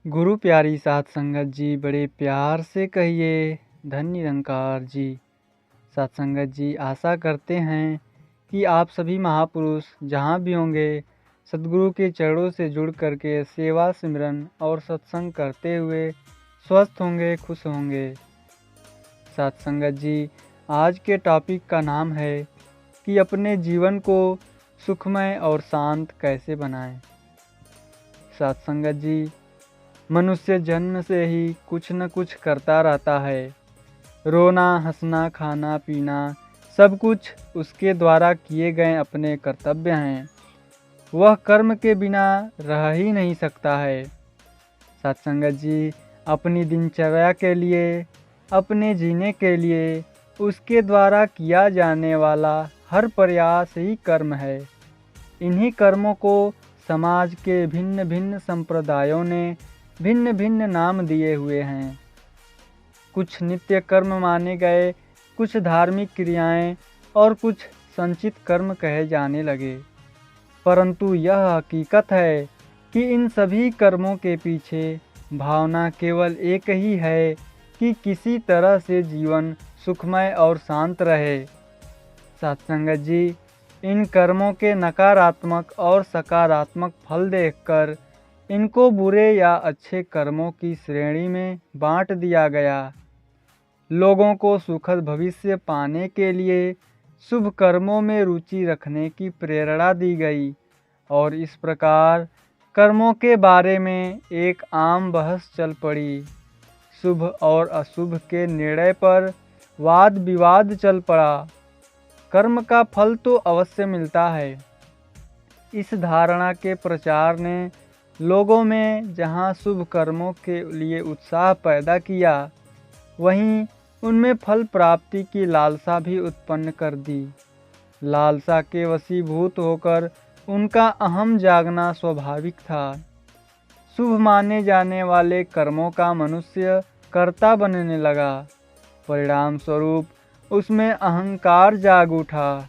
गुरु प्यारी साध संगत जी, बड़े प्यार से कहिए धन्य निरंकार जी। साध संगत जी, आशा करते हैं कि आप सभी महापुरुष जहाँ भी होंगे सद्गुरु के चरणों से जुड़ करके सेवा सिमरन और सत्संग करते हुए स्वस्थ होंगे, खुश होंगे। साध संगत जी, आज के टॉपिक का नाम है कि अपने जीवन को सुखमय और शांत कैसे बनाएं। साध संगत जी, मनुष्य जन्म से ही कुछ न कुछ करता रहता है। रोना, हंसना, खाना पीना सब कुछ उसके द्वारा किए गए अपने कर्तव्य हैं। वह कर्म के बिना रह ही नहीं सकता है। सत्संगत जी, अपनी दिनचर्या के लिए, अपने जीने के लिए उसके द्वारा किया जाने वाला हर प्रयास ही कर्म है। इन्हीं कर्मों को समाज के भिन्न भिन्न संप्रदायों ने भिन्न भिन्न नाम दिए हुए हैं। कुछ नित्य कर्म माने गए, कुछ धार्मिक क्रियाएं और कुछ संचित कर्म कहे जाने लगे। परंतु यह हकीकत है कि इन सभी कर्मों के पीछे भावना केवल एक ही है कि किसी तरह से जीवन सुखमय और शांत रहे। सत्संगत जी, इन कर्मों के नकारात्मक और सकारात्मक फल देखकर इनको बुरे या अच्छे कर्मों की श्रेणी में बांट दिया गया। लोगों को सुखद भविष्य पाने के लिए शुभ कर्मों में रुचि रखने की प्रेरणा दी गई और इस प्रकार कर्मों के बारे में एक आम बहस चल पड़ी। शुभ और अशुभ के निर्णय पर वाद विवाद चल पड़ा। कर्म का फल तो अवश्य मिलता है। इस धारणा के प्रचार ने लोगों में जहां शुभ कर्मों के लिए उत्साह पैदा किया, वहीं उनमें फल प्राप्ति की लालसा भी उत्पन्न कर दी। लालसा के वशीभूत होकर उनका अहम जागना स्वाभाविक था। शुभ माने जाने वाले कर्मों का मनुष्य कर्ता बनने लगा। परिणाम स्वरूप उसमें अहंकार जाग उठा,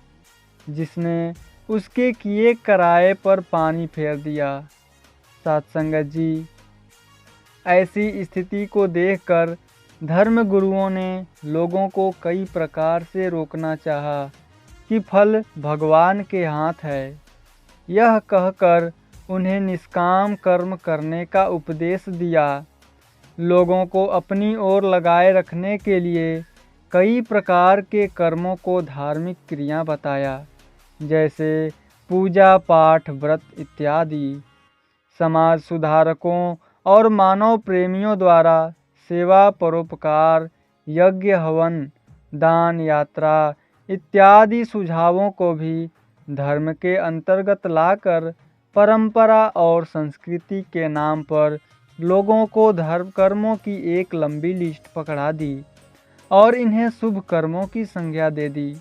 जिसने उसके किए कराए पर पानी फेर दिया। सत्संगत जी, ऐसी स्थिति को देखकर धर्म गुरुओं ने लोगों को कई प्रकार से रोकना चाहा कि फल भगवान के हाथ है। यह कहकर उन्हें निष्काम कर्म करने का उपदेश दिया। लोगों को अपनी ओर लगाए रखने के लिए कई प्रकार के कर्मों को धार्मिक क्रिया बताया, जैसे पूजा पाठ, व्रत इत्यादि। समाज सुधारकों और मानव प्रेमियों द्वारा सेवा, परोपकार, यज्ञ, हवन, दान, यात्रा इत्यादि सुझावों को भी धर्म के अंतर्गत लाकर परंपरा और संस्कृति के नाम पर लोगों को धर्म कर्मों की एक लंबी लिस्ट पकड़ा दी और इन्हें शुभ कर्मों की संज्ञा दे दी।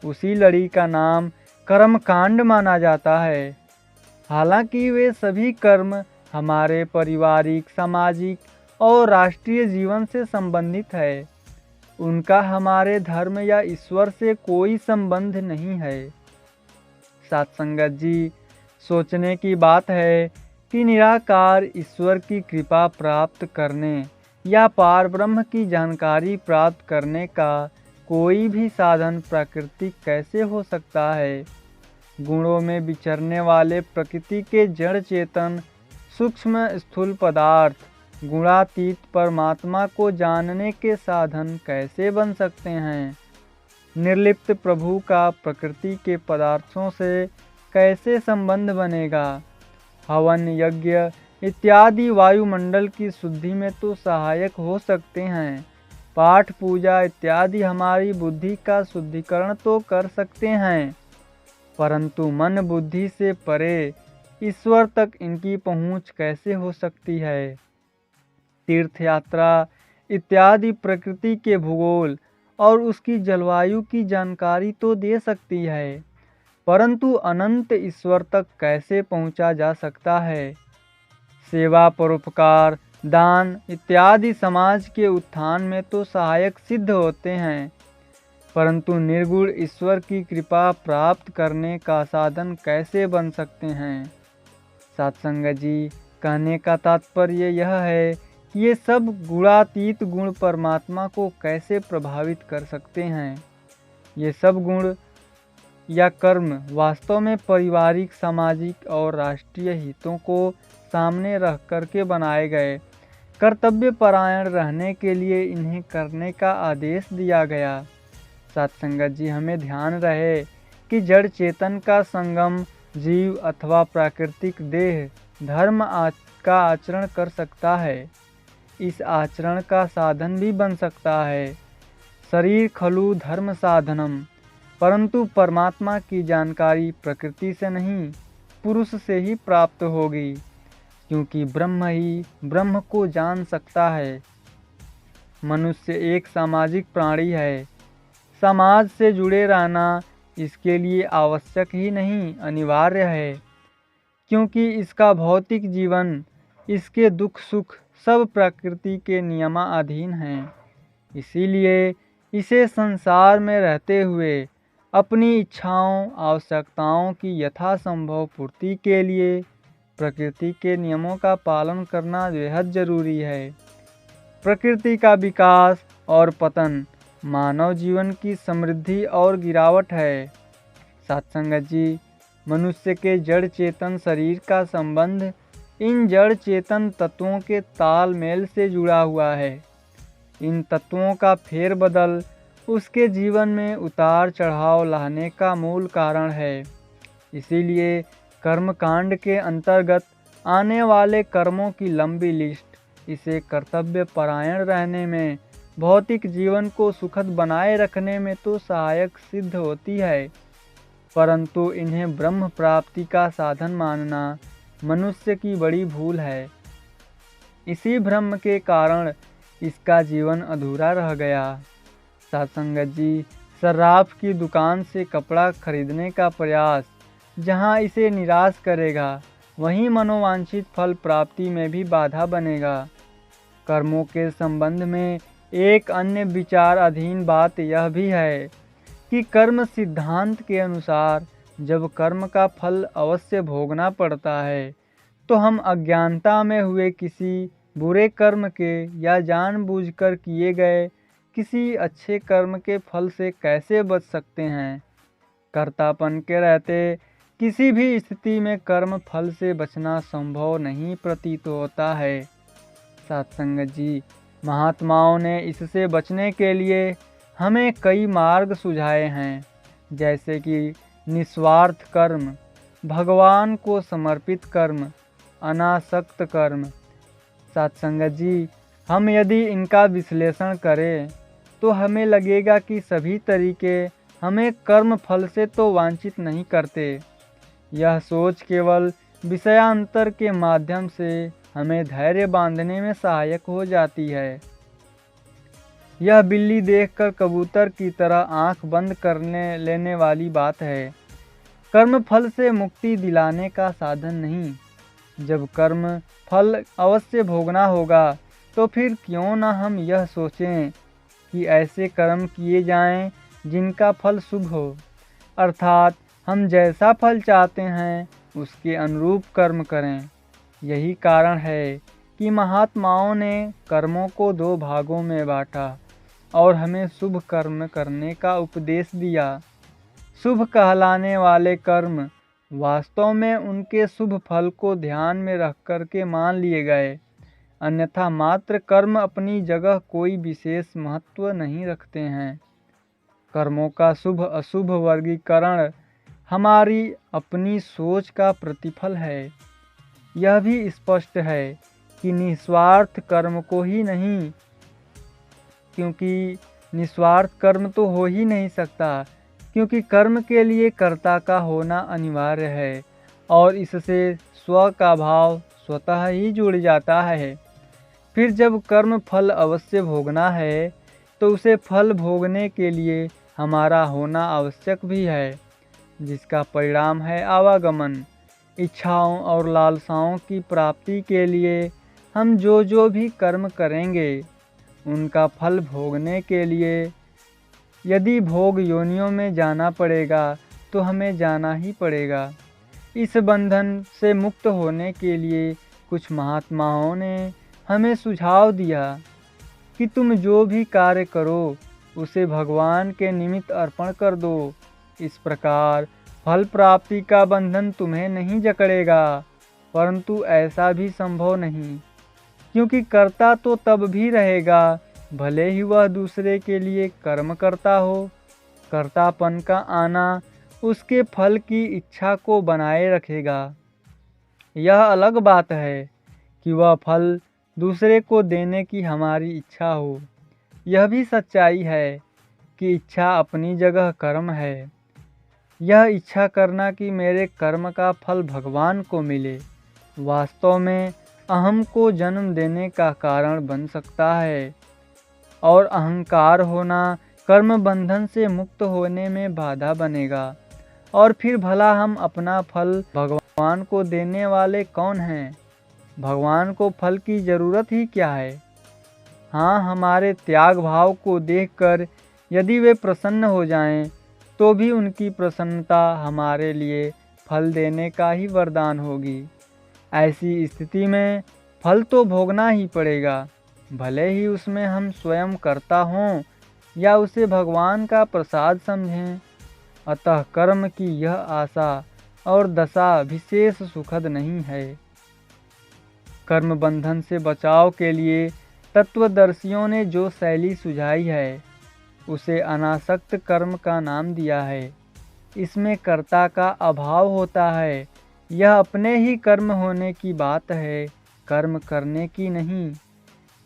उसी लड़ी का नाम कर्मकांड माना जाता है। हालांकि वे सभी कर्म हमारे पारिवारिक, सामाजिक और राष्ट्रीय जीवन से संबंधित है। उनका हमारे धर्म या ईश्वर से कोई संबंध नहीं है। सत्संगत जी, सोचने की बात है कि निराकार ईश्वर की कृपा प्राप्त करने या पार ब्रह्म की जानकारी प्राप्त करने का कोई भी साधन प्राकृतिक कैसे हो सकता है। गुणों में विचरने वाले प्रकृति के जड़ चेतन सूक्ष्म स्थूल पदार्थ गुणातीत परमात्मा को जानने के साधन कैसे बन सकते हैं। निर्लिप्त प्रभु का प्रकृति के पदार्थों से कैसे संबंध बनेगा। हवन, यज्ञ इत्यादि वायुमंडल की शुद्धि में तो सहायक हो सकते हैं। पाठ पूजा इत्यादि हमारी बुद्धि का शुद्धिकरण तो कर सकते हैं, परंतु मन बुद्धि से परे ईश्वर तक इनकी पहुँच कैसे हो सकती है। तीर्थ यात्रा इत्यादि प्रकृति के भूगोल और उसकी जलवायु की जानकारी तो दे सकती है, परंतु अनंत ईश्वर तक कैसे पहुँचा जा सकता है। सेवा, परोपकार, दान इत्यादि समाज के उत्थान में तो सहायक सिद्ध होते हैं, परंतु निर्गुण ईश्वर की कृपा प्राप्त करने का साधन कैसे बन सकते हैं। सत्संग जी, कहने का तात्पर्य यह है कि ये सब गुणातीत गुण परमात्मा को कैसे प्रभावित कर सकते हैं। ये सब गुण या कर्म वास्तव में पारिवारिक, सामाजिक और राष्ट्रीय हितों को सामने रख करके बनाए गए। कर्तव्य परायण रहने के लिए इन्हें करने का आदेश दिया गया। साथ संगत जी, हमें ध्यान रहे कि जड़ चेतन का संगम जीव अथवा प्राकृतिक देह धर्म का आचरण कर सकता है। इस आचरण का साधन भी बन सकता है। शरीर खलु धर्म साधनम, परंतु परमात्मा की जानकारी प्रकृति से नहीं, पुरुष से ही प्राप्त होगी, क्योंकि ब्रह्म ही ब्रह्म को जान सकता है। मनुष्य एक सामाजिक प्राणी है। समाज से जुड़े रहना इसके लिए आवश्यक ही नहीं, अनिवार्य है, क्योंकि इसका भौतिक जीवन, इसके दुख सुख सब प्रकृति के नियमाधीन हैं। इसीलिए इसे संसार में रहते हुए अपनी इच्छाओं, आवश्यकताओं की यथासंभव पूर्ति के लिए प्रकृति के नियमों का पालन करना बेहद जरूरी है। प्रकृति का विकास और पतन मानव जीवन की समृद्धि और गिरावट है। सत्संगत जी, मनुष्य के जड़ चेतन शरीर का संबंध इन जड़ चेतन तत्वों के तालमेल से जुड़ा हुआ है। इन तत्वों का फेरबदल उसके जीवन में उतार चढ़ाव लाने का मूल कारण है। इसीलिए कर्मकांड के अंतर्गत आने वाले कर्मों की लंबी लिस्ट इसे कर्तव्य परायण रहने में, भौतिक जीवन को सुखद बनाए रखने में तो सहायक सिद्ध होती है, परंतु इन्हें ब्रह्म प्राप्ति का साधन मानना मनुष्य की बड़ी भूल है। इसी भ्रम के कारण इसका जीवन अधूरा रह गया। सत्संगत जी, सर्राफ की दुकान से कपड़ा खरीदने का प्रयास जहाँ इसे निराश करेगा, वहीं मनोवांछित फल प्राप्ति में भी बाधा बनेगा। कर्मों के संबंध में एक अन्य विचाराधीन बात यह भी है कि कर्म सिद्धांत के अनुसार जब कर्म का फल अवश्य भोगना पड़ता है, तो हम अज्ञानता में हुए किसी बुरे कर्म के या जानबूझकर किए गए किसी अच्छे कर्म के फल से कैसे बच सकते हैं। कर्तापन के रहते किसी भी स्थिति में कर्म फल से बचना संभव नहीं प्रतीत होता है। सत्संगत जी, महात्माओं ने इससे बचने के लिए हमें कई मार्ग सुझाए हैं, जैसे कि निस्वार्थ कर्म, भगवान को समर्पित कर्म, अनासक्त कर्म। सत्संगत जी, हम यदि इनका विश्लेषण करें तो हमें लगेगा कि सभी तरीके हमें कर्म फल से तो वांछित नहीं करते। यह सोच केवल विषयांतर के माध्यम से हमें धैर्य बांधने में सहायक हो जाती है। यह बिल्ली देखकर कबूतर की तरह आंख बंद करने लेने वाली बात है। कर्म फल से मुक्ति दिलाने का साधन नहीं। जब कर्म फल अवश्य भोगना होगा तो फिर क्यों न हम यह सोचें कि ऐसे कर्म किए जाएं जिनका फल शुभ हो, अर्थात हम जैसा फल चाहते हैं उसके अनुरूप कर्म करें। यही कारण है कि महात्माओं ने कर्मों को दो भागों में बांटा और हमें शुभ कर्म करने का उपदेश दिया। शुभ कहलाने वाले कर्म वास्तव में उनके शुभ फल को ध्यान में रख कर के मान लिए गए, अन्यथा मात्र कर्म अपनी जगह कोई विशेष महत्व नहीं रखते हैं। कर्मों का शुभ अशुभ वर्गीकरण हमारी अपनी सोच का प्रतिफल है। यह भी स्पष्ट है कि निस्वार्थ कर्म को ही नहीं, क्योंकि निस्वार्थ कर्म तो हो ही नहीं सकता, क्योंकि कर्म के लिए कर्ता का होना अनिवार्य है और इससे स्व का भाव स्वतः ही जुड़ जाता है। फिर जब कर्म फल अवश्य भोगना है तो उसे फल भोगने के लिए हमारा होना आवश्यक भी है, जिसका परिणाम है आवागमन। इच्छाओं और लालसाओं की प्राप्ति के लिए हम जो भी कर्म करेंगे उनका फल भोगने के लिए यदि भोग योनियों में जाना पड़ेगा तो हमें जाना ही पड़ेगा। इस बंधन से मुक्त होने के लिए कुछ महात्माओं ने हमें सुझाव दिया कि तुम जो भी कार्य करो उसे भगवान के निमित्त अर्पण कर दो। इस प्रकार फल प्राप्ति का बंधन तुम्हें नहीं जकड़ेगा। परंतु ऐसा भी संभव नहीं, क्योंकि कर्ता तो तब भी रहेगा भले ही वह दूसरे के लिए कर्म करता हो। कर्तापन का आना उसके फल की इच्छा को बनाए रखेगा। यह अलग बात है कि वह फल दूसरे को देने की हमारी इच्छा हो। यह भी सच्चाई है कि इच्छा अपनी जगह कर्म है। यह इच्छा करना कि मेरे कर्म का फल भगवान को मिले, वास्तव में अहम को जन्म देने का कारण बन सकता है, और अहंकार होना कर्म बंधन से मुक्त होने में बाधा बनेगा। और फिर भला हम अपना फल भगवान को देने वाले कौन हैं? भगवान को फल की ज़रूरत ही क्या है? हाँ, हमारे त्याग भाव को देखकर यदि वे प्रसन्न हो जाएं, तो भी उनकी प्रसन्नता हमारे लिए फल देने का ही वरदान होगी। ऐसी स्थिति में फल तो भोगना ही पड़ेगा, भले ही उसमें हम स्वयं कर्ता हों या उसे भगवान का प्रसाद समझें। अतः कर्म की यह आशा और दशा विशेष सुखद नहीं है। कर्म बंधन से बचाव के लिए तत्वदर्शियों ने जो शैली सुझाई है उसे अनासक्त कर्म का नाम दिया है। इसमें कर्ता का अभाव होता है। यह अपने ही कर्म होने की बात है, कर्म करने की नहीं,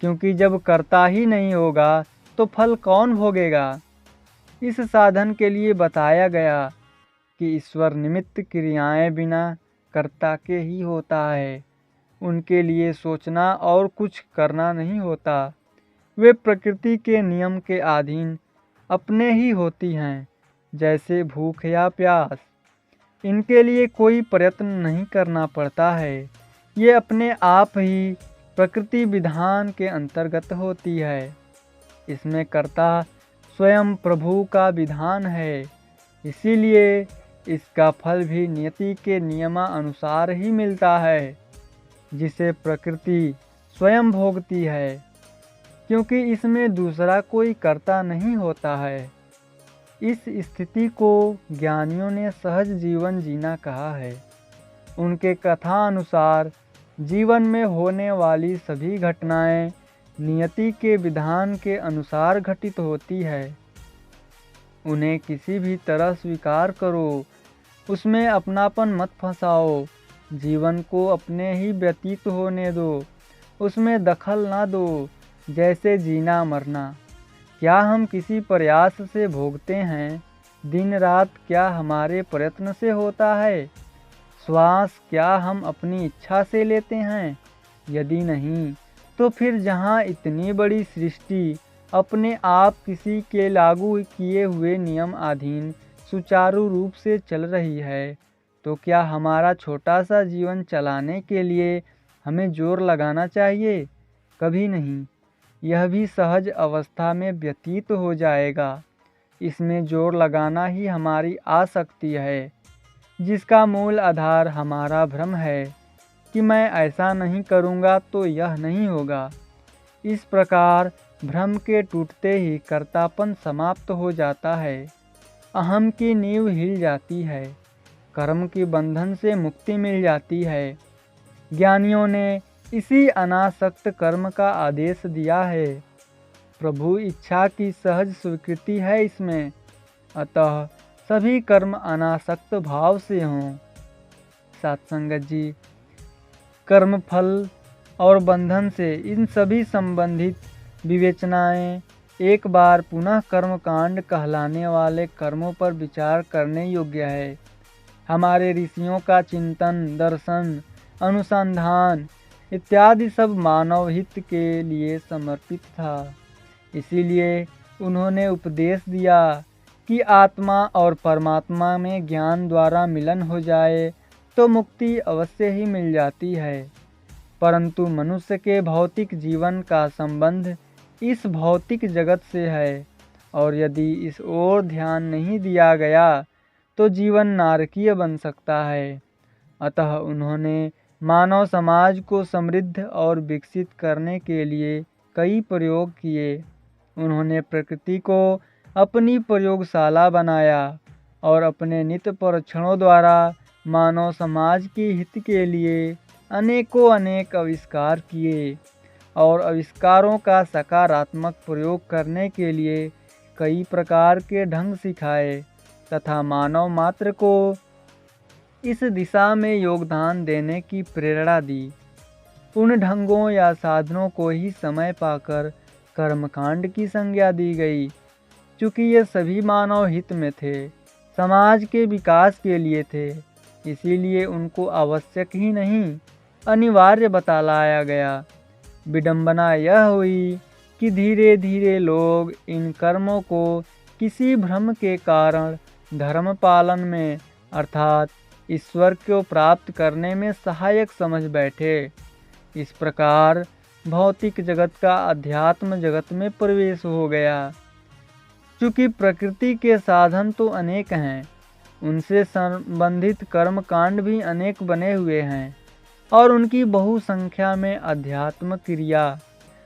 क्योंकि जब कर्ता ही नहीं होगा तो फल कौन भोगेगा। इस साधन के लिए बताया गया कि ईश्वर निमित्त क्रियाएं बिना कर्ता के ही होता है। उनके लिए सोचना और कुछ करना नहीं होता। वे प्रकृति के नियम के अधीन अपने ही होती हैं, जैसे भूख या प्यास। इनके लिए कोई प्रयत्न नहीं करना पड़ता है। ये अपने आप ही प्रकृति विधान के अंतर्गत होती है। इसमें कर्ता स्वयं प्रभु का विधान है, इसीलिए इसका फल भी नियति के नियमानुसार ही मिलता है, जिसे प्रकृति स्वयं भोगती है, क्योंकि इसमें दूसरा कोई कर्ता नहीं होता है। इस स्थिति को ज्ञानियों ने सहज जीवन जीना कहा है। उनके कथा अनुसार जीवन में होने वाली सभी घटनाएं नियति के विधान के अनुसार घटित होती है। उन्हें किसी भी तरह स्वीकार करो, उसमें अपनापन मत फंसाओ। जीवन को अपने ही व्यतीत होने दो, उसमें दखल ना दो। जैसे जीना मरना, क्या हम किसी प्रयास से भोगते हैं? दिन रात क्या हमारे प्रयत्न से होता है? श्वास क्या हम अपनी इच्छा से लेते हैं? यदि नहीं, तो फिर जहाँ इतनी बड़ी सृष्टि अपने आप किसी के लागू किए हुए नियम अधीन सुचारू रूप से चल रही है, तो क्या हमारा छोटा सा जीवन चलाने के लिए हमें जोर लगाना चाहिए? कभी नहीं। यह भी सहज अवस्था में व्यतीत हो जाएगा। इसमें जोर लगाना ही हमारी आसक्ति है, जिसका मूल आधार हमारा भ्रम है कि मैं ऐसा नहीं करूँगा तो यह नहीं होगा। इस प्रकार भ्रम के टूटते ही कर्तापन समाप्त हो जाता है, अहम की नींव हिल जाती है, कर्म के बंधन से मुक्ति मिल जाती है। ज्ञानियों ने इसी अनासक्त कर्म का आदेश दिया है। प्रभु इच्छा की सहज स्वीकृति है इसमें। अतः सभी कर्म अनासक्त भाव से हों। सत्संगत जी, कर्म फल और बंधन से इन सभी संबंधित विवेचनाएं एक बार पुनः कर्मकांड कहलाने वाले कर्मों पर विचार करने योग्य है। हमारे ऋषियों का चिंतन, दर्शन, अनुसंधान इत्यादि सब मानव हित के लिए समर्पित था। इसीलिए उन्होंने उपदेश दिया कि आत्मा और परमात्मा में ज्ञान द्वारा मिलन हो जाए तो मुक्ति अवश्य ही मिल जाती है। परंतु मनुष्य के भौतिक जीवन का संबंध इस भौतिक जगत से है, और यदि इस ओर ध्यान नहीं दिया गया तो जीवन नारकीय बन सकता है। अतः उन्होंने मानव समाज को समृद्ध और विकसित करने के लिए कई प्रयोग किए। उन्होंने प्रकृति को अपनी प्रयोगशाला बनाया और अपने नित्य परीक्षणों द्वारा मानव समाज के हित के लिए अनेक आविष्कार किए और आविष्कारों का सकारात्मक प्रयोग करने के लिए कई प्रकार के ढंग सिखाए तथा मानव मात्र को इस दिशा में योगदान देने की प्रेरणा दी। उन ढंगों या साधनों को ही समय पाकर कर्मकांड की संज्ञा दी गई। चूँकि ये सभी मानव हित में थे, समाज के विकास के लिए थे, इसीलिए उनको आवश्यक ही नहीं अनिवार्य बतलाया गया। विडंबना यह हुई कि धीरे धीरे लोग इन कर्मों को किसी भ्रम के कारण धर्म पालन में अर्थात ईश्वर को प्राप्त करने में सहायक समझ बैठे। इस प्रकार भौतिक जगत का अध्यात्म जगत में प्रवेश हो गया। चूँकि प्रकृति के साधन तो अनेक हैं, उनसे संबंधित कर्म कांड भी अनेक बने हुए हैं और उनकी बहुसंख्या में अध्यात्म क्रिया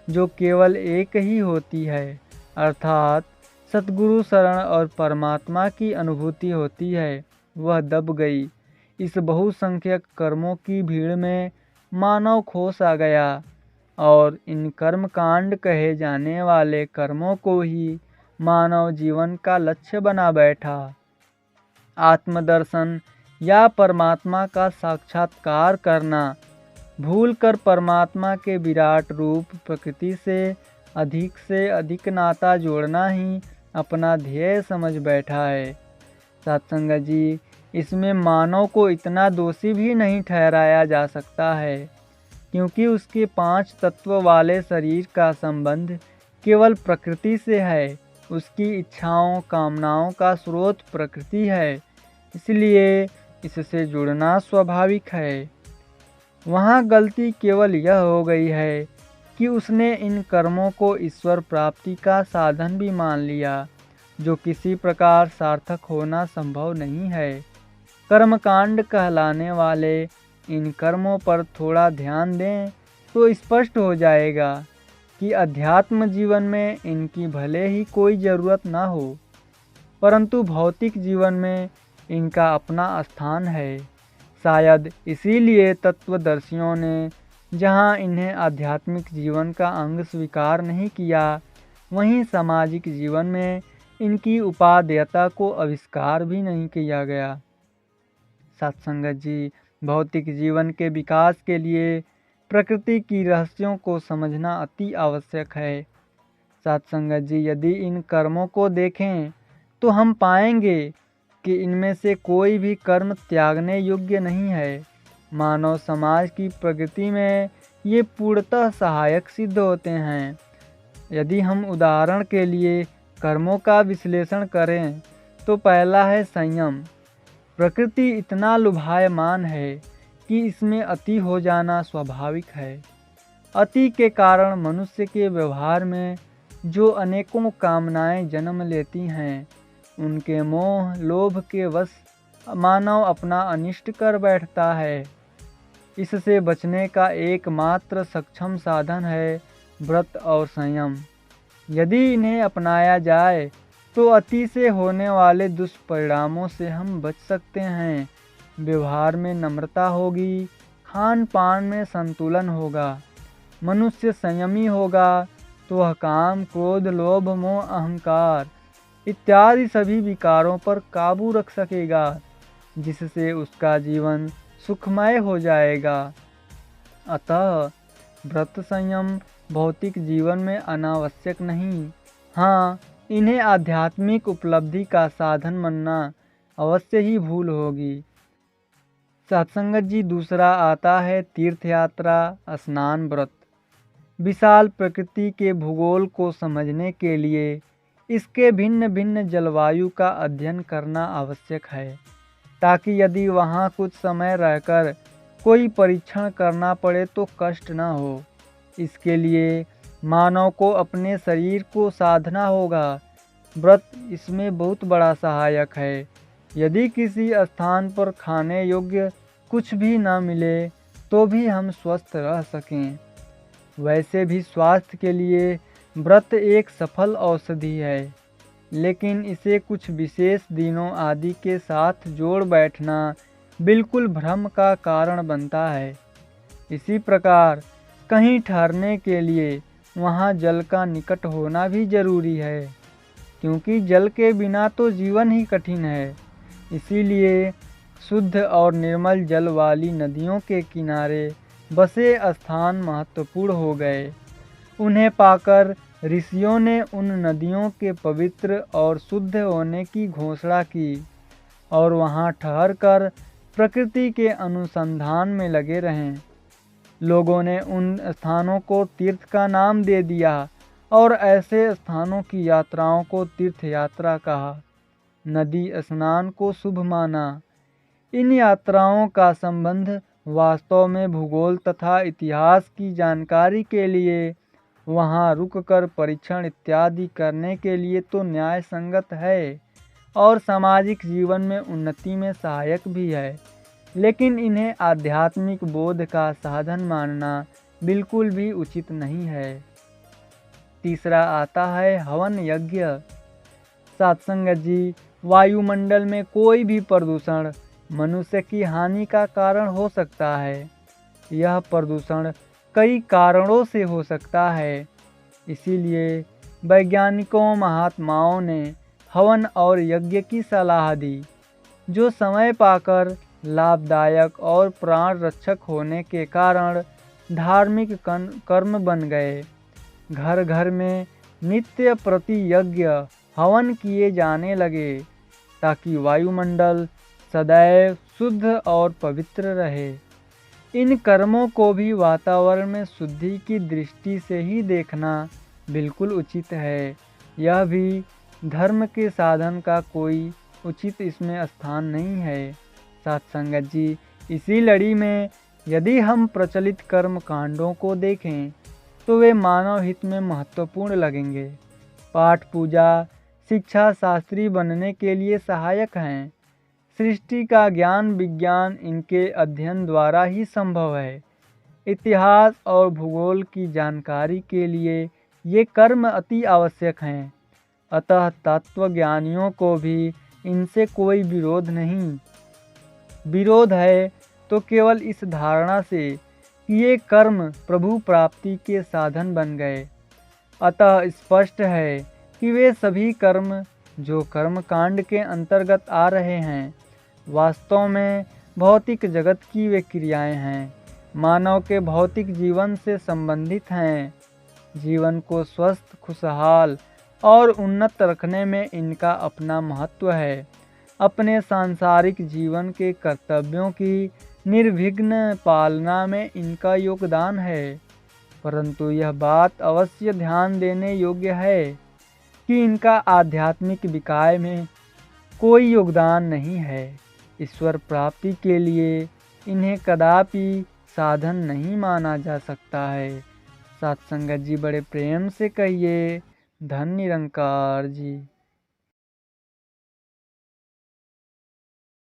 जो केवल एक ही होती है अर्थात सतगुरु शरण और परमात्मा की अनुभूति होती है, वह दब गई। इस बहुसंख्यक कर्मों की भीड़ में मानव खो सा गया और इन कर्म कांड कहे जाने वाले कर्मों को ही मानव जीवन का लक्ष्य बना बैठा। आत्मदर्शन या परमात्मा का साक्षात्कार करना भूलकर परमात्मा के विराट रूप प्रकृति से अधिक नाता जोड़ना ही अपना ध्येय समझ बैठा है। सत्संग जी, इसमें मानव को इतना दोषी भी नहीं ठहराया जा सकता है, क्योंकि उसके 5 तत्व वाले शरीर का संबंध केवल प्रकृति से है। उसकी इच्छाओं कामनाओं का स्रोत प्रकृति है, इसलिए इससे जुड़ना स्वाभाविक है। वहाँ गलती केवल यह हो गई है कि उसने इन कर्मों को ईश्वर प्राप्ति का साधन भी मान लिया, जो किसी प्रकार सार्थक होना संभव नहीं है। कर्मकांड कहलाने वाले इन कर्मों पर थोड़ा ध्यान दें तो स्पष्ट हो जाएगा कि अध्यात्म जीवन में इनकी भले ही कोई ज़रूरत ना हो, परंतु भौतिक जीवन में इनका अपना स्थान है। शायद इसीलिए तत्वदर्शियों ने जहाँ इन्हें आध्यात्मिक जीवन का अंग स्वीकार नहीं किया, वहीं सामाजिक जीवन में इनकी उपादेयता को आविष्कार भी नहीं किया गया। सत्संगत जी, भौतिक जीवन के विकास के लिए प्रकृति की रहस्यों को समझना अति आवश्यक है। सत्संगत जी, यदि इन कर्मों को देखें तो हम पाएंगे कि इनमें से कोई भी कर्म त्यागने योग्य नहीं है। मानव समाज की प्रगति में ये पूर्णतः सहायक सिद्ध होते हैं। यदि हम उदाहरण के लिए कर्मों का विश्लेषण करें तो पहला है संयम। प्रकृति इतना लुभायमान है कि इसमें अति हो जाना स्वाभाविक है। अति के कारण मनुष्य के व्यवहार में जो अनेकों कामनाएं जन्म लेती हैं, उनके मोह लोभ के वश मानव अपना अनिष्ट कर बैठता है। इससे बचने का एकमात्र सक्षम साधन है व्रत और संयम। यदि इन्हें अपनाया जाए तो अति से होने वाले दुष्परिणामों से हम बच सकते हैं। व्यवहार में नम्रता होगी, खान पान में संतुलन होगा, मनुष्य संयमी होगा तो वह काम क्रोध लोभ मोह अहंकार इत्यादि सभी विकारों पर काबू रख सकेगा, जिससे उसका जीवन सुखमय हो जाएगा। अतः व्रत संयम भौतिक जीवन में अनावश्यक नहीं, हाँ, इन्हें आध्यात्मिक उपलब्धि का साधन मानना अवश्य ही भूल होगी। सत्संगत जी, दूसरा आता है तीर्थ यात्रा स्नान व्रत। विशाल प्रकृति के भूगोल को समझने के लिए इसके भिन्न भिन्न जलवायु का अध्ययन करना आवश्यक है, ताकि यदि वहाँ कुछ समय रहकर कोई परीक्षण करना पड़े तो कष्ट न हो। इसके लिए मानव को अपने शरीर को साधना होगा। व्रत इसमें बहुत बड़ा सहायक है। यदि किसी स्थान पर खाने योग्य कुछ भी न मिले तो भी हम स्वस्थ रह सकें। वैसे भी स्वास्थ्य के लिए व्रत एक सफल औषधि है, लेकिन इसे कुछ विशेष दिनों आदि के साथ जोड़ बैठना बिल्कुल भ्रम का कारण बनता है। इसी प्रकार कहीं ठहरने के लिए वहाँ जल का निकट होना भी जरूरी है, क्योंकि जल के बिना तो जीवन ही कठिन है। इसीलिए शुद्ध और निर्मल जल वाली नदियों के किनारे बसे स्थान महत्वपूर्ण हो गए। उन्हें पाकर ऋषियों ने उन नदियों के पवित्र और शुद्ध होने की घोषणा की और वहाँ ठहरकर प्रकृति के अनुसंधान में लगे रहें। लोगों ने उन स्थानों को तीर्थ का नाम दे दिया और ऐसे स्थानों की यात्राओं को तीर्थ यात्रा कहा। नदी स्नान को शुभ माना। इन यात्राओं का संबंध वास्तव में भूगोल तथा इतिहास की जानकारी के लिए वहाँ रुककर परीक्षण इत्यादि करने के लिए तो न्याय संगत है और सामाजिक जीवन में उन्नति में सहायक भी है, लेकिन इन्हें आध्यात्मिक बोध का साधन मानना बिल्कुल भी उचित नहीं है। तीसरा आता है हवन यज्ञ। सत्संगत जी, वायुमंडल में कोई भी प्रदूषण मनुष्य की हानि का कारण हो सकता है। यह प्रदूषण कई कारणों से हो सकता है। इसीलिए वैज्ञानिकों महात्माओं ने हवन और यज्ञ की सलाह दी, जो समय पाकर लाभदायक और प्राण रक्षक होने के कारण धार्मिक कर्म बन गए। घर घर में नित्य प्रति यज्ञ हवन किए जाने लगे, ताकि वायुमंडल सदैव शुद्ध और पवित्र रहे। इन कर्मों को भी वातावरण में शुद्धि की दृष्टि से ही देखना बिल्कुल उचित है। यह भी धर्म के साधन का कोई उचित इसमें स्थान नहीं है। सत्संगत जी, इसी लड़ी में यदि हम प्रचलित कर्म कांडों को देखें तो वे मानव हित में महत्वपूर्ण लगेंगे। पाठ पूजा शिक्षा शास्त्री बनने के लिए सहायक हैं। सृष्टि का ज्ञान विज्ञान इनके अध्ययन द्वारा ही संभव है। इतिहास और भूगोल की जानकारी के लिए ये कर्म अति आवश्यक हैं। अतः तत्वज्ञानियों को भी इनसे कोई विरोध नहीं। विरोध है तो केवल इस धारणा से कि ये कर्म प्रभु प्राप्ति के साधन बन गए। अतः स्पष्ट है कि वे सभी कर्म जो कर्म कांड के अंतर्गत आ रहे हैं, वास्तव में भौतिक जगत की वे क्रियाएं हैं, मानव के भौतिक जीवन से संबंधित हैं। जीवन को स्वस्थ, खुशहाल और उन्नत रखने में इनका अपना महत्व है। अपने सांसारिक जीवन के कर्तव्यों की निर्विघ्न पालना में इनका योगदान है, परंतु यह बात अवश्य ध्यान देने योग्य है कि इनका आध्यात्मिक विकास में कोई योगदान नहीं है। ईश्वर प्राप्ति के लिए इन्हें कदापि साधन नहीं माना जा सकता है। सत्संगत जी, बड़े प्रेम से कहिए, धन निरंकार जी।